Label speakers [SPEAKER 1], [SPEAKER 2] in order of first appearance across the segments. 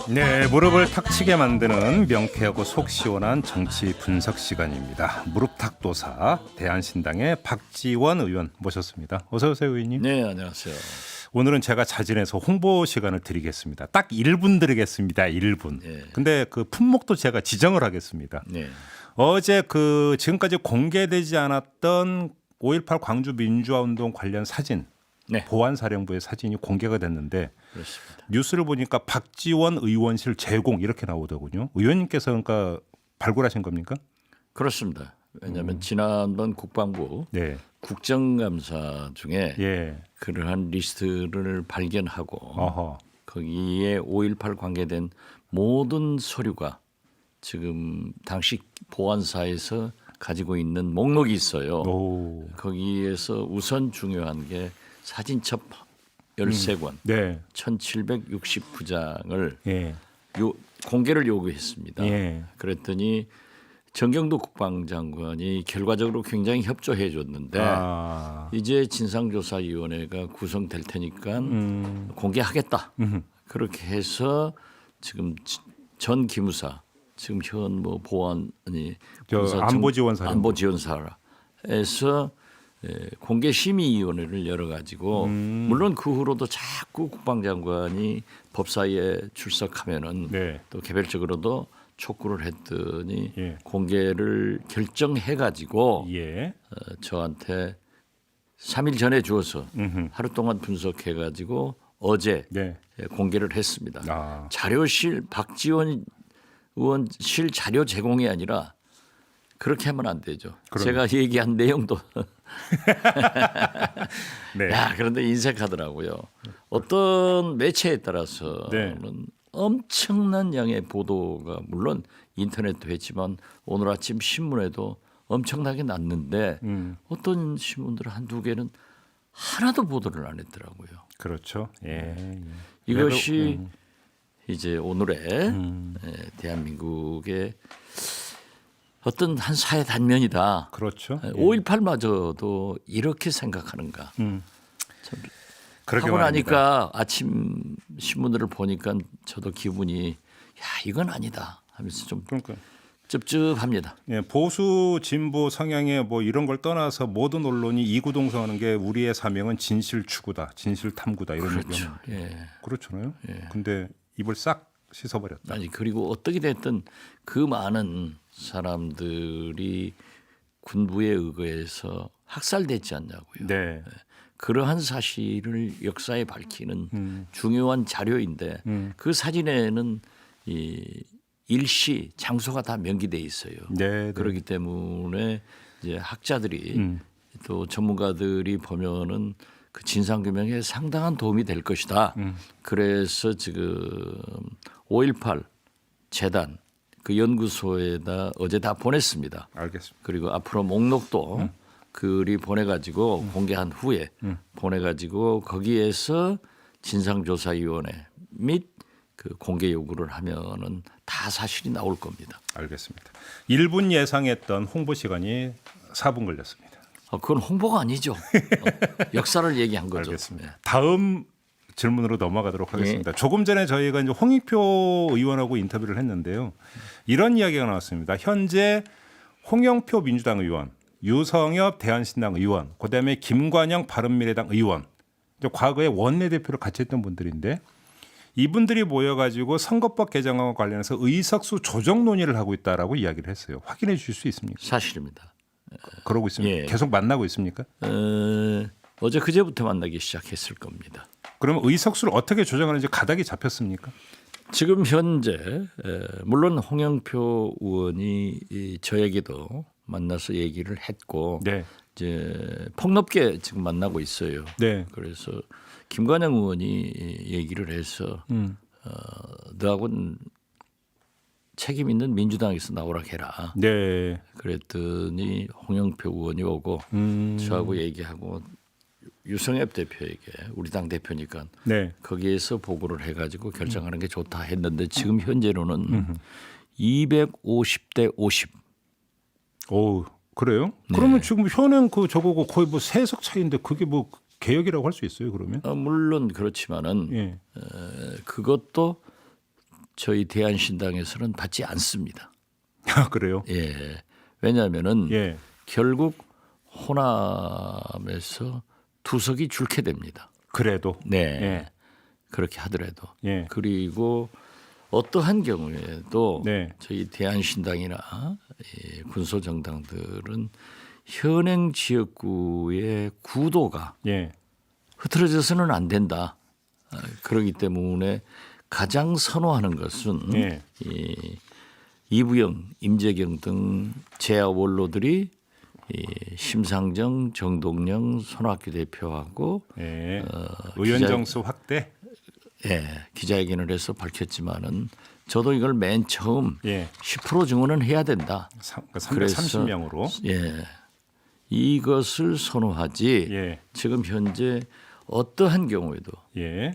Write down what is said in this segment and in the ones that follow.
[SPEAKER 1] 네, 무릎을 탁 치게 만드는 명쾌하고 속 시원한 정치 분석 시간입니다. 무릎탁도사 대한신당의 박지원 의원 모셨습니다. 어서 오세요, 의원님.
[SPEAKER 2] 네, 안녕하세요.
[SPEAKER 1] 오늘은 제가 자진해서 홍보 시간을 드리겠습니다. 딱 1분 드리겠습니다. 1분.
[SPEAKER 2] 네.
[SPEAKER 1] 근데 그 품목도 제가 지정을 하겠습니다.
[SPEAKER 2] 네,
[SPEAKER 1] 어제 지금까지 공개되지 않았던 5.18 광주 민주화운동 관련 사진,
[SPEAKER 2] 네.
[SPEAKER 1] 보안사령부의 사진이 공개가 됐는데
[SPEAKER 2] 그렇습니다.
[SPEAKER 1] 뉴스를 보니까 박지원 의원실 제공 이렇게 나오더군요. 의원님께서 그러니까 발굴하신 겁니까?
[SPEAKER 2] 그렇습니다. 왜냐하면 지난번 국방부
[SPEAKER 1] 네.
[SPEAKER 2] 국정감사 중에
[SPEAKER 1] 예.
[SPEAKER 2] 그러한 리스트를 발견하고
[SPEAKER 1] 어허.
[SPEAKER 2] 거기에 5.18 관계된 모든 서류가 지금 당시 보안사에서 가지고 있는 목록이 있어요.
[SPEAKER 1] 오.
[SPEAKER 2] 거기에서 우선 중요한 게 사진첩 13권,
[SPEAKER 1] 네.
[SPEAKER 2] 1769장을
[SPEAKER 1] 예.
[SPEAKER 2] 공개를 요구했습니다.
[SPEAKER 1] 예.
[SPEAKER 2] 그랬더니 정경도 국방장관이 결과적으로 굉장히 협조해 줬는데 이제 진상조사위원회가 구성될 테니까 공개하겠다. 그렇게 해서 지금 전 기무사, 지금 현 뭐 보안이
[SPEAKER 1] 안보지원사령부.
[SPEAKER 2] 안보지원사에서 공개심의위원회를 열어가지고 물론 그 후로도 자꾸 국방장관이 법사위에 출석하면은
[SPEAKER 1] 네.
[SPEAKER 2] 또 개별적으로도 촉구를 했더니
[SPEAKER 1] 예.
[SPEAKER 2] 공개를 결정해가지고
[SPEAKER 1] 예.
[SPEAKER 2] 저한테 3일 전에 주어서 하루 동안 분석해가지고 어제
[SPEAKER 1] 네.
[SPEAKER 2] 공개를 했습니다.
[SPEAKER 1] 아.
[SPEAKER 2] 자료실 박지원 의원실 자료 제공이 아니라 그렇게 하면 안 되죠. 제가 얘기한 내용도
[SPEAKER 1] 네.
[SPEAKER 2] 야, 그런데 인색하더라고요. 어떤 매체에 따라서는
[SPEAKER 1] 네.
[SPEAKER 2] 엄청난 양의 보도가 물론 인터넷도 했지만 오늘 아침 신문에도 엄청나게 났는데 어떤 신문들 한두 개는 하나도 보도를 안 했더라고요.
[SPEAKER 1] 그렇죠. 예.
[SPEAKER 2] 이것이 이제 오늘의 대한민국의 어떤 한 사회 단면이다.
[SPEAKER 1] 그렇죠.
[SPEAKER 2] 5.18마저도 이렇게 생각하는가.
[SPEAKER 1] 그러게
[SPEAKER 2] 하고
[SPEAKER 1] 말입니다.
[SPEAKER 2] 나니까 아침 신문들을 보니까 저도 기분이 야 이건 아니다 하면서 좀
[SPEAKER 1] 그러니까
[SPEAKER 2] 찝찝합니다.
[SPEAKER 1] 예, 보수 진보 성향의 뭐 이런 걸 떠나서 모든 언론이 이구동성하는 게 우리의 사명은 진실 추구다, 진실 탐구다 이런
[SPEAKER 2] 그렇죠.
[SPEAKER 1] 얘기는
[SPEAKER 2] 예.
[SPEAKER 1] 그렇잖아요. 근데 입을 싹 씻어버렸다.
[SPEAKER 2] 아니 그리고 어떻게 됐든 그 많은 사람들이 군부에 의거해서 학살됐지 않냐고요.
[SPEAKER 1] 네.
[SPEAKER 2] 그러한 사실을 역사에 밝히는 중요한 자료인데 그 사진에는 이 일시 장소가 다 명기돼 있어요.
[SPEAKER 1] 네.
[SPEAKER 2] 그렇기 때문에 이제 학자들이 또 전문가들이 보면은 그 진상 규명에 상당한 도움이 될 것이다. 그래서 지금 5.18 재단 그 연구소에다 어제 다 보냈습니다.
[SPEAKER 1] 알겠습니다.
[SPEAKER 2] 그리고 앞으로 목록도 글이 보내가지고 공개한 후에 보내가지고 거기에서 진상조사위원회 및 그 공개 요구를 하면은 다 사실이 나올 겁니다.
[SPEAKER 1] 알겠습니다. 1분 예상했던 홍보 시간이 4분 걸렸습니다.
[SPEAKER 2] 그건 홍보가 아니죠. 역사를 얘기한 거죠.
[SPEAKER 1] 알겠습니다. 다음 질문으로 넘어가도록 하겠습니다. 조금 전에 저희가 이제 홍익표 의원하고 인터뷰를 했는데요. 이런 이야기가 나왔습니다. 현재 홍영표 민주당 의원, 유성엽 대한신당 의원, 그다음에 김관영 바른미래당 의원, 과거에 원내대표를 같이 했던 분들인데 이분들이 모여가지고 선거법 개정안과 관련해서 의석수 조정 논의를 하고 있다라고 이야기를 했어요. 확인해 주실 수 있습니까?
[SPEAKER 2] 사실입니다.
[SPEAKER 1] 그러고 있습니까?
[SPEAKER 2] 예.
[SPEAKER 1] 계속 만나고 있습니까?
[SPEAKER 2] 어제 그제부터 만나기 시작했을 겁니다.
[SPEAKER 1] 그러면 의석수를 어떻게 조정하는지 가닥이 잡혔습니까?
[SPEAKER 2] 지금 현재 물론 홍영표 의원이 저에게도 만나서 얘기를 했고
[SPEAKER 1] 네.
[SPEAKER 2] 이제 폭넓게 지금 만나고 있어요.
[SPEAKER 1] 네.
[SPEAKER 2] 그래서 김관영 의원이 얘기를 해서 너하고는 책임 있는 민주당에서 나오라 해라.
[SPEAKER 1] 네.
[SPEAKER 2] 그랬더니 홍영표 의원이 오고 저하고 얘기하고 유성엽 대표에게 우리 당 대표니까
[SPEAKER 1] 네.
[SPEAKER 2] 거기에서 보고를 해가지고 결정하는 게 좋다 했는데 지금 현재로는 250대 50.
[SPEAKER 1] 오, 그래요? 그러면 지금 현행 그 저거고 거의 뭐 3석 차이인데 그게 뭐 개혁이라고 할 수 있어요, 그러면?
[SPEAKER 2] 물론 그렇지만은
[SPEAKER 1] 예.
[SPEAKER 2] 그것도 저희 대한신당에서는 받지 않습니다.
[SPEAKER 1] 아, 그래요?
[SPEAKER 2] 예. 왜냐하면은
[SPEAKER 1] 예.
[SPEAKER 2] 결국 호남에서 투석이 줄게 됩니다.
[SPEAKER 1] 그래도.
[SPEAKER 2] 네.
[SPEAKER 1] 예.
[SPEAKER 2] 그렇게 하더라도.
[SPEAKER 1] 예.
[SPEAKER 2] 그리고 어떠한 경우에도
[SPEAKER 1] 네.
[SPEAKER 2] 저희 대한신당이나 군소정당들은 현행 지역구의 구도가
[SPEAKER 1] 예.
[SPEAKER 2] 흐트러져서는 안 된다. 그렇기 때문에 가장 선호하는 것은
[SPEAKER 1] 예.
[SPEAKER 2] 이 이부영, 임재경 등 재야 원로들이 심상정, 정동영, 손학규 대표하고
[SPEAKER 1] 예. 의원 정수 확대.
[SPEAKER 2] 예, 기자회견을 해서 밝혔지만은 저도 이걸 맨 처음
[SPEAKER 1] 예.
[SPEAKER 2] 10% 증언은 해야 된다.
[SPEAKER 1] 그러니까 330명으로.
[SPEAKER 2] 예, 이것을 선호하지.
[SPEAKER 1] 예.
[SPEAKER 2] 지금 현재 어떠한 경우에도
[SPEAKER 1] 예.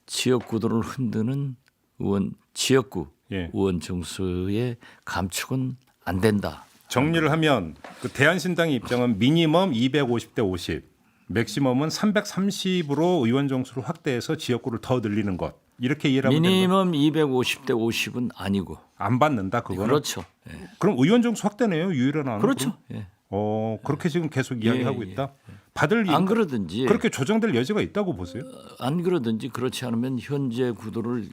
[SPEAKER 2] 지역 구도를 흔드는 의원 지역구
[SPEAKER 1] 예.
[SPEAKER 2] 의원 정수의 감축은 안 된다.
[SPEAKER 1] 정리를 하면 그 대한신당의 입장은 미니멈 250대 50, 맥시멈은 330으로 의원 정수를 확대해서 지역구를 더 늘리는 것. 이렇게 이해를 하면 되는 거예요.
[SPEAKER 2] 미니멈 250대 50은 아니고.
[SPEAKER 1] 안 받는다 그거는.
[SPEAKER 2] 그렇죠. 예.
[SPEAKER 1] 그럼 의원 정수 확대네요. 유일한 안은.
[SPEAKER 2] 그렇죠.
[SPEAKER 1] 그럼?
[SPEAKER 2] 예.
[SPEAKER 1] 그렇게 지금 계속 이야기하고
[SPEAKER 2] 예,
[SPEAKER 1] 있다. 받을
[SPEAKER 2] 안 그러든지
[SPEAKER 1] 그렇게 조정될 여지가 있다고 보세요.
[SPEAKER 2] 안 그러든지 그렇지 않으면 현재 구도를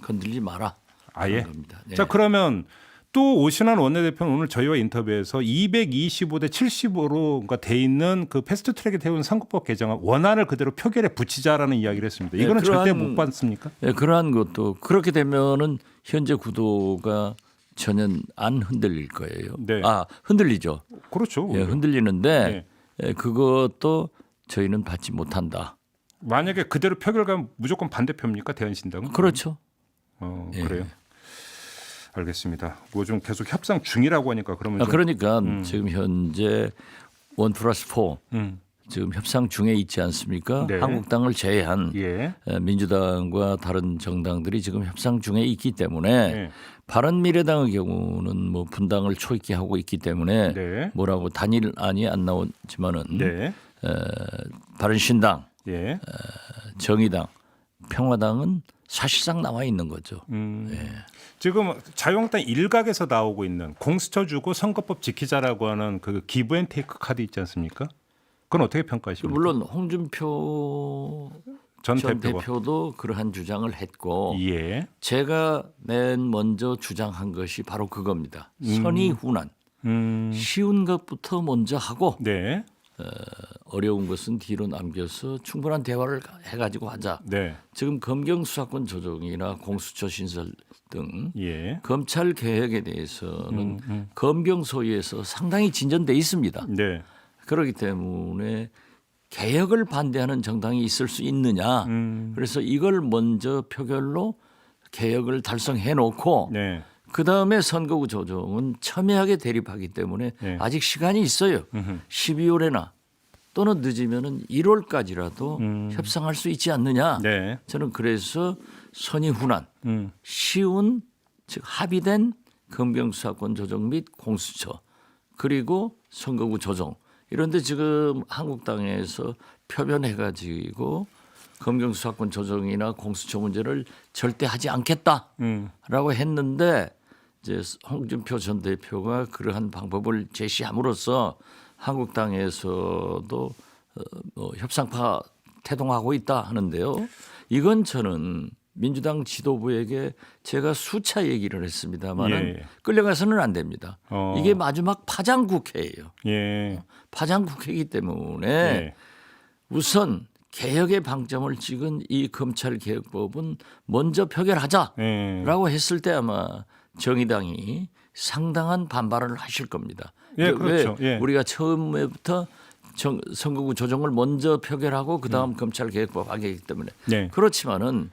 [SPEAKER 2] 건들지 마라.
[SPEAKER 1] 아예.
[SPEAKER 2] 그런 겁니다. 네.
[SPEAKER 1] 자 그러면 또 오신환 원내대표는 오늘 저희와 인터뷰에서 225대 70으로 그러니까 돼 있는 그 패스트트랙에 되어 선거법 개정안 원안을 그대로 표결에 붙이자라는 이야기를 했습니다. 이거는
[SPEAKER 2] 네,
[SPEAKER 1] 절대 못 받습니까?
[SPEAKER 2] 네, 그러한 것도 그렇게 되면은 현재 구도가 전혀 안 흔들릴 거예요.
[SPEAKER 1] 네.
[SPEAKER 2] 흔들리죠.
[SPEAKER 1] 그렇죠.
[SPEAKER 2] 예, 흔들리는데 그것도 저희는 받지 못한다.
[SPEAKER 1] 만약에 그대로 표결 가면 무조건 반대표입니까? 대한신당은?
[SPEAKER 2] 그렇죠.
[SPEAKER 1] 그래요. 알겠습니다. 뭐 좀 계속 협상 중이라고 하니까 그러면 좀
[SPEAKER 2] 그러니까 지금 현재 1+4 지금 협상 중에 있지 않습니까?
[SPEAKER 1] 네.
[SPEAKER 2] 한국당을 제외한
[SPEAKER 1] 예.
[SPEAKER 2] 민주당과 다른 정당들이 지금 협상 중에 있기 때문에
[SPEAKER 1] 예.
[SPEAKER 2] 바른미래당의 경우는 뭐 분당을 초입기 하고 있기 때문에
[SPEAKER 1] 네.
[SPEAKER 2] 뭐라고 단일안이 안 나오지만은
[SPEAKER 1] 네.
[SPEAKER 2] 바른신당,
[SPEAKER 1] 예.
[SPEAKER 2] 정의당, 평화당은 사실상 나와 있는 거죠.
[SPEAKER 1] 지금 자유한국당 일각에서 나오고 있는 공수처 주고 선거법 지키자라고 하는 그 기브앤테이크 카드 있지 않습니까? 그건 어떻게 평가하십니까?
[SPEAKER 2] 물론 홍준표
[SPEAKER 1] 전
[SPEAKER 2] 전
[SPEAKER 1] 대표가.
[SPEAKER 2] 대표도 그러한 주장을 했고
[SPEAKER 1] 예.
[SPEAKER 2] 제가 맨 먼저 주장한 것이 바로 그겁니다. 선의훈안. 쉬운 것부터 먼저 하고
[SPEAKER 1] 네.
[SPEAKER 2] 어려운 것은 뒤로 남겨서 충분한 대화를 해가지고 하자.
[SPEAKER 1] 네.
[SPEAKER 2] 지금 검경 수사권 조정이나 공수처 신설 등
[SPEAKER 1] 예.
[SPEAKER 2] 검찰 개혁에 대해서는 검경 소위에서 상당히 진전돼 있습니다.
[SPEAKER 1] 네.
[SPEAKER 2] 그렇기 때문에 개혁을 반대하는 정당이 있을 수 있느냐. 그래서 이걸 먼저 표결로 개혁을 달성해 놓고
[SPEAKER 1] 네.
[SPEAKER 2] 그다음에 선거구 조정은 첨예하게 대립하기 때문에
[SPEAKER 1] 네.
[SPEAKER 2] 아직 시간이 있어요. 12월에나 또는 늦으면은 1월까지라도 협상할 수 있지 않느냐.
[SPEAKER 1] 네.
[SPEAKER 2] 저는 그래서 선의훈안 쉬운 즉 합의된 검경수사권 조정 및 공수처 그리고 선거구 조정 이런데 지금 한국당에서 표변해가지고 검경수사권 조정이나 공수처 문제를 절대 하지 않겠다라고 했는데 이제 홍준표 전 대표가 그러한 방법을 제시함으로써 한국당에서도 협상파 태동하고 있다 하는데요. 이건 저는 민주당 지도부에게 제가 수차 얘기를 했습니다만은
[SPEAKER 1] 예.
[SPEAKER 2] 끌려가서는 안 됩니다. 이게 마지막 파장국회예요.
[SPEAKER 1] 예.
[SPEAKER 2] 파장국회이기 때문에
[SPEAKER 1] 예.
[SPEAKER 2] 우선 개혁의 방점을 찍은 이 검찰개혁법은 먼저 표결하자라고
[SPEAKER 1] 예.
[SPEAKER 2] 했을 때 아마 정의당이 상당한 반발을 하실 겁니다.
[SPEAKER 1] 예, 그렇죠.
[SPEAKER 2] 왜
[SPEAKER 1] 예.
[SPEAKER 2] 우리가 처음부터 선거구 조정을 먼저 표결하고 그다음 검찰개혁법 하기 때문에
[SPEAKER 1] 네.
[SPEAKER 2] 그렇지만은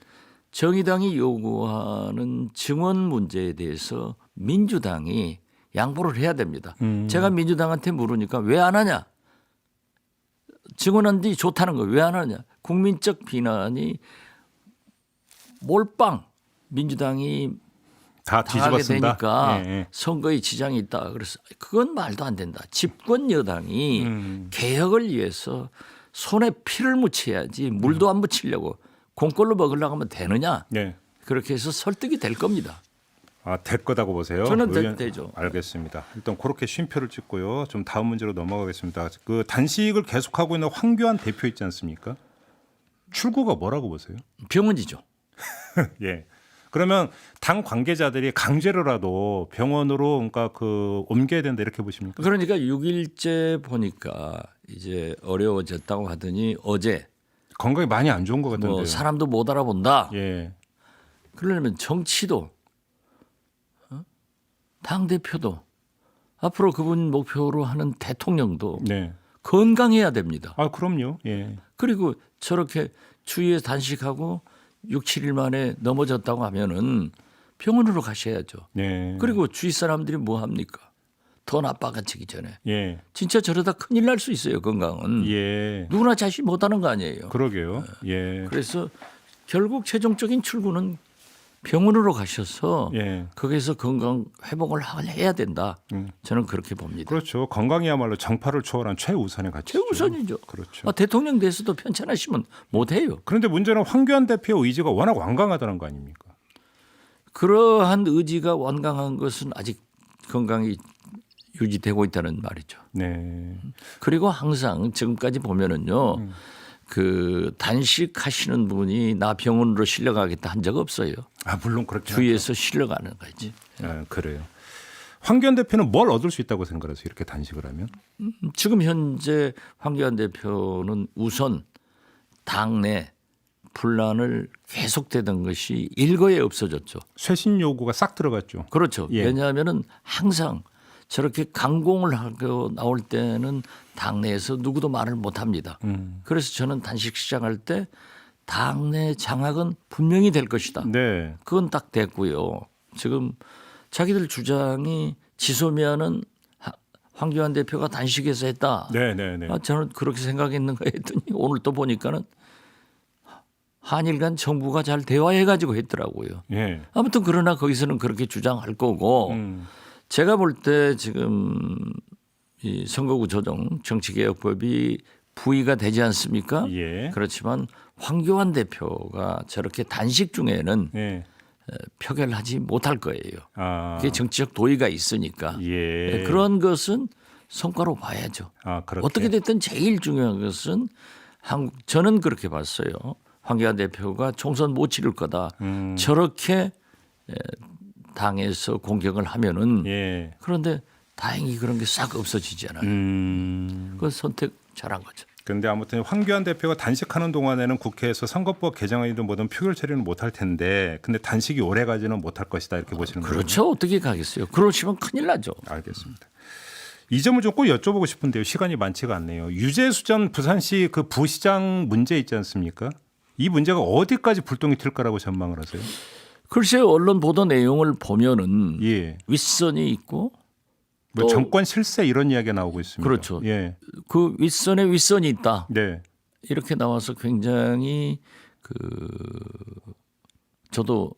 [SPEAKER 2] 정의당이 요구하는 증언 문제에 대해서 민주당이 양보를 해야 됩니다. 제가 민주당한테 물으니까 왜 안 하냐? 증언한 뒤 좋다는 거 왜 안 하냐? 국민적 비난이 몰빵 민주당이
[SPEAKER 1] 다
[SPEAKER 2] 당하게
[SPEAKER 1] 뒤집었습니다.
[SPEAKER 2] 되니까
[SPEAKER 1] 예.
[SPEAKER 2] 선거에 지장이 있다. 그래서 그건 말도 안 된다. 집권 여당이 개혁을 위해서 손에 피를 묻혀야지 물도 안 묻히려고 공꼴로 먹으려고 하면 되느냐?
[SPEAKER 1] 예.
[SPEAKER 2] 그렇게 해서 설득이 될 겁니다.
[SPEAKER 1] 될 거다고 보세요.
[SPEAKER 2] 저는 되죠.
[SPEAKER 1] 알겠습니다. 일단 그렇게 쉼표를 찍고요. 좀 다음 문제로 넘어가겠습니다. 그 단식을 계속하고 있는 황교안 대표 있지 않습니까? 출구가 뭐라고 보세요?
[SPEAKER 2] 병원이죠.
[SPEAKER 1] 예. 그러면 당 관계자들이 강제로라도 병원으로 그러니까 그 옮겨야 된다 이렇게 보십니까?
[SPEAKER 2] 그러니까 6일째 보니까 이제 어려워졌다고 하더니 어제
[SPEAKER 1] 건강이 많이 안 좋은 것 같던데요.
[SPEAKER 2] 뭐 사람도 못 알아본다.
[SPEAKER 1] 예.
[SPEAKER 2] 그러려면 정치도 당 대표도 앞으로 그분 목표로 하는 대통령도
[SPEAKER 1] 네.
[SPEAKER 2] 건강해야 됩니다.
[SPEAKER 1] 그럼요. 예.
[SPEAKER 2] 그리고 저렇게 추위에 단식하고 6, 7일 만에 넘어졌다고 하면은 병원으로 가셔야죠.
[SPEAKER 1] 네.
[SPEAKER 2] 그리고 주위 사람들이 뭐 합니까? 더 나빠가지기 전에.
[SPEAKER 1] 예.
[SPEAKER 2] 진짜 저러다 큰일 날 수 있어요. 건강은.
[SPEAKER 1] 예.
[SPEAKER 2] 누구나 자신 못하는 거 아니에요.
[SPEAKER 1] 그러게요. 예.
[SPEAKER 2] 그래서 결국 최종적인 출구는 병원으로 가셔서
[SPEAKER 1] 예.
[SPEAKER 2] 거기서 건강 회복을 해야 된다. 저는 그렇게 봅니다.
[SPEAKER 1] 그렇죠. 건강이야말로 정파를 초월한 최우선의 가치죠.
[SPEAKER 2] 최우선이죠.
[SPEAKER 1] 그렇죠.
[SPEAKER 2] 대통령 돼서도 편찮으시면 못해요.
[SPEAKER 1] 그런데 문제는 황교안 대표의 의지가 워낙 완강하다는 거 아닙니까?
[SPEAKER 2] 그러한 의지가 완강한 것은 아직 건강이 유지되고 있다는 말이죠.
[SPEAKER 1] 네.
[SPEAKER 2] 그리고 항상 지금까지 보면은요. 그 단식하시는 분이 나 병원으로 실려가겠다 한 적 없어요.
[SPEAKER 1] 물론 그렇죠.
[SPEAKER 2] 주위에서 실려가는 거지.
[SPEAKER 1] 그래요. 황교안 대표는 뭘 얻을 수 있다고 생각하세요? 이렇게 단식을 하면?
[SPEAKER 2] 지금 현재 황교안 대표는 우선 당내 분란을 계속되던 것이 일거에 없어졌죠.
[SPEAKER 1] 쇄신 요구가 싹 들어갔죠.
[SPEAKER 2] 그렇죠.
[SPEAKER 1] 예.
[SPEAKER 2] 왜냐하면은 항상 저렇게 강공을 하고 나올 때는 당내에서 누구도 말을 못합니다. 그래서 저는 단식 시작할 때 당내 장악은 분명히 될 것이다.
[SPEAKER 1] 네.
[SPEAKER 2] 그건 딱 됐고요. 지금 자기들 주장이 지소미아는 황교안 대표가 단식에서 했다.
[SPEAKER 1] 네, 네, 네.
[SPEAKER 2] 저는 그렇게 생각했는가 했더니 오늘 또 보니까는 한일 간 정부가 잘 대화해 가지고 했더라고요.
[SPEAKER 1] 예.
[SPEAKER 2] 아무튼 그러나 거기서는 그렇게 주장할 거고 제가 볼 때 지금 이 선거구 조정 정치개혁법이 부의가 되지 않습니까?
[SPEAKER 1] 예.
[SPEAKER 2] 그렇지만 황교안 대표가 저렇게 단식 중에는
[SPEAKER 1] 예.
[SPEAKER 2] 표결하지 못할 거예요. 그게 정치적 도의가 있으니까.
[SPEAKER 1] 예.
[SPEAKER 2] 그런 것은 성과로 봐야죠.
[SPEAKER 1] 그렇게.
[SPEAKER 2] 어떻게 됐든 제일 중요한 것은 저는 그렇게 봤어요. 황교안 대표가 총선 못 치를 거다. 저렇게 당에서 공격을 하면은
[SPEAKER 1] 예.
[SPEAKER 2] 그런데 다행히 그런 게 싹 없어지잖아요. 그건 선택 잘한 거죠.
[SPEAKER 1] 그런데 아무튼 황교안 대표가 단식하는 동안에는 국회에서 선거법 개정안이든 뭐든 표결 처리는 못할 텐데 근데 단식이 오래 가지는 못할 것이다 이렇게 보시는 거예요.
[SPEAKER 2] 그렇죠. 어떻게 가겠어요. 그러시면 큰일 나죠.
[SPEAKER 1] 알겠습니다. 이 점을 좀 꼭 여쭤보고 싶은데요. 시간이 많지가 않네요. 유재수 전 부산시 그 부시장 문제 있지 않습니까? 이 문제가 어디까지 불똥이 튈 거라고 전망을 하세요?
[SPEAKER 2] 글쎄요. 언론 보도 내용을 보면은
[SPEAKER 1] 예.
[SPEAKER 2] 윗선이 있고
[SPEAKER 1] 뭐 정권 실세 이런 이야기가 나오고 있습니다.
[SPEAKER 2] 그렇죠.
[SPEAKER 1] 예.
[SPEAKER 2] 그 윗선에 윗선이 있다.
[SPEAKER 1] 네.
[SPEAKER 2] 이렇게 나와서 굉장히 저도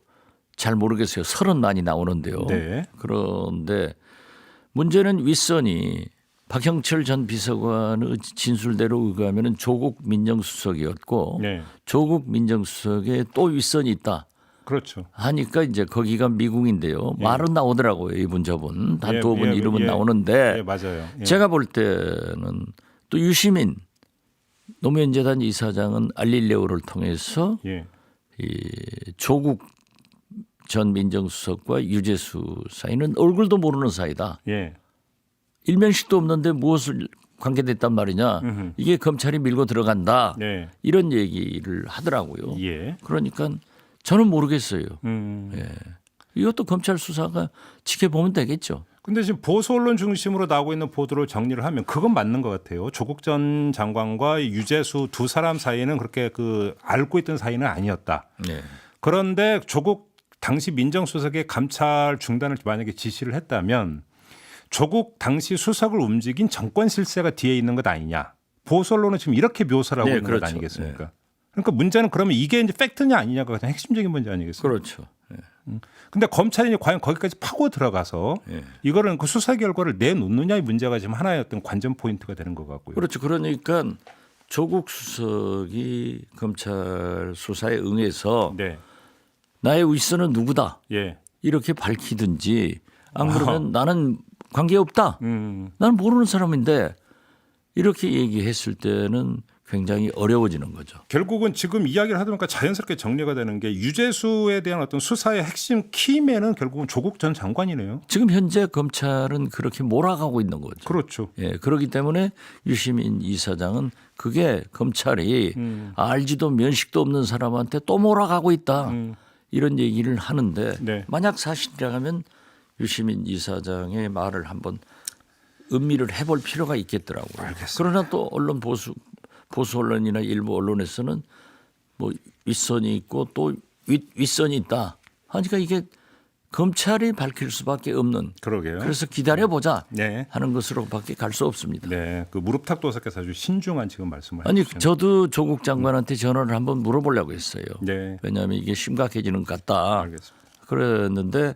[SPEAKER 2] 잘 모르겠어요. 설은 많이 나오는데요.
[SPEAKER 1] 네.
[SPEAKER 2] 그런데 문제는 윗선이 박형철 전 비서관의 진술대로 의하면 조국 민정수석이었고
[SPEAKER 1] 네.
[SPEAKER 2] 조국 민정수석에 또 윗선이 있다.
[SPEAKER 1] 그렇죠.
[SPEAKER 2] 하니까 이제 거기가 미국인데요. 말은 나오더라고요. 이분 저분 한 두 분 이름은
[SPEAKER 1] 예.
[SPEAKER 2] 나오는데
[SPEAKER 1] 예, 맞아요. 예.
[SPEAKER 2] 제가 볼 때는 또 유시민 노무현재단 이사장은 알릴레오를 통해서
[SPEAKER 1] 예.
[SPEAKER 2] 이 조국 전 민정수석과 유재수 사이는 얼굴도 모르는 사이다.
[SPEAKER 1] 예.
[SPEAKER 2] 일면식도 없는데 무엇을 관계됐단 말이냐. 이게 검찰이 밀고 들어간다.
[SPEAKER 1] 네.
[SPEAKER 2] 이런 얘기를 하더라고요.
[SPEAKER 1] 예.
[SPEAKER 2] 그러니까 저는 모르겠어요.
[SPEAKER 1] 음.
[SPEAKER 2] 예. 이것도 검찰 수사가 지켜보면 되겠죠.
[SPEAKER 1] 근데 지금 보수 언론 중심으로 나오고 있는 보도를 정리를 하면 그건 맞는 것 같아요. 조국 전 장관과 유재수 두 사람 사이는 그렇게 그 알고 있던 사이는 아니었다.
[SPEAKER 2] 네.
[SPEAKER 1] 그런데 조국 당시 민정수석의 감찰 중단을 만약에 지시를 했다면 조국 당시 수석을 움직인 정권 실세가 뒤에 있는 것 아니냐. 보수 언론은 지금 이렇게 묘사를 하고
[SPEAKER 2] 네,
[SPEAKER 1] 있는
[SPEAKER 2] 그렇죠.
[SPEAKER 1] 것 아니겠습니까? 그러니까 문제는 그러면 이게 이제 팩트냐 아니냐가 가장 핵심적인 문제 아니겠습니까?
[SPEAKER 2] 그렇죠. 예.
[SPEAKER 1] 근데 검찰이 과연 거기까지 파고 들어가서
[SPEAKER 2] 예.
[SPEAKER 1] 이거를 그 수사 결과를 내놓느냐의 문제가 지금 하나의 어떤 관전 포인트가 되는 것 같고요.
[SPEAKER 2] 그렇죠. 그러니까 조국 수석이 검찰 수사에 응해서
[SPEAKER 1] 네.
[SPEAKER 2] 나의 윗선은 누구다
[SPEAKER 1] 예.
[SPEAKER 2] 이렇게 밝히든지 안 그러면 나는 관계없다.
[SPEAKER 1] 음.
[SPEAKER 2] 나는 모르는 사람인데 이렇게 얘기했을 때는 굉장히 어려워지는 거죠.
[SPEAKER 1] 결국은 지금 이야기를 하다 보니까 자연스럽게 정리가 되는 게 유재수에 대한 어떤 수사의 핵심 키맨은 결국은 조국 전 장관이네요.
[SPEAKER 2] 지금 현재 검찰은 그렇게 몰아가고 있는 거죠.
[SPEAKER 1] 그렇죠.
[SPEAKER 2] 예, 그렇기 때문에 유시민 이사장은 그게 검찰이 알지도 면식도 없는 사람한테 또 몰아가고 있다. 이런 얘기를 하는데
[SPEAKER 1] 네.
[SPEAKER 2] 만약 사실이라면 유시민 이사장의 말을 한번 음미를 해볼 필요가 있겠더라고요.
[SPEAKER 1] 알겠습니다.
[SPEAKER 2] 그러나 또 언론 보수 언론이나 일부 언론에서는 뭐 윗선이 있고 또 윗선이 있다. 하니까 이게 검찰이 밝힐 수밖에 없는.
[SPEAKER 1] 그러게요.
[SPEAKER 2] 그래서 기다려보자
[SPEAKER 1] 네.
[SPEAKER 2] 하는 것으로밖에 갈 수 없습니다.
[SPEAKER 1] 네. 그 무릎탁 도사께서 아주 신중한 지금 말씀을
[SPEAKER 2] 아니
[SPEAKER 1] 해주시네요.
[SPEAKER 2] 저도 조국 장관한테 전화를 한번 물어보려고 했어요.
[SPEAKER 1] 네.
[SPEAKER 2] 왜냐하면 이게 심각해지는 것 같다.
[SPEAKER 1] 알겠습니다.
[SPEAKER 2] 그랬는데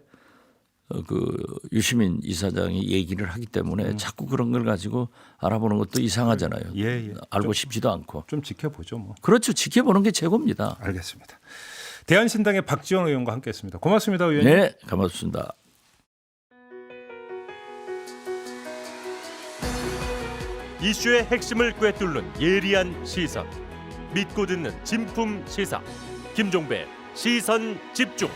[SPEAKER 2] 그 유시민 이사장이 얘기를 하기 때문에 자꾸 그런 걸 가지고 알아보는 것도 이상하잖아요.
[SPEAKER 1] 예, 예.
[SPEAKER 2] 알고 싶지도 않고.
[SPEAKER 1] 좀 지켜보죠, 뭐.
[SPEAKER 2] 그렇죠. 지켜보는 게 최고입니다.
[SPEAKER 1] 알겠습니다. 대한신당의 박지원 의원과 함께했습니다. 고맙습니다, 의원님.
[SPEAKER 2] 네, 고맙습니다.
[SPEAKER 3] 이슈의 핵심을 꿰뚫는 예리한 시선, 믿고 듣는 진품 시사 김종배 시선 집중.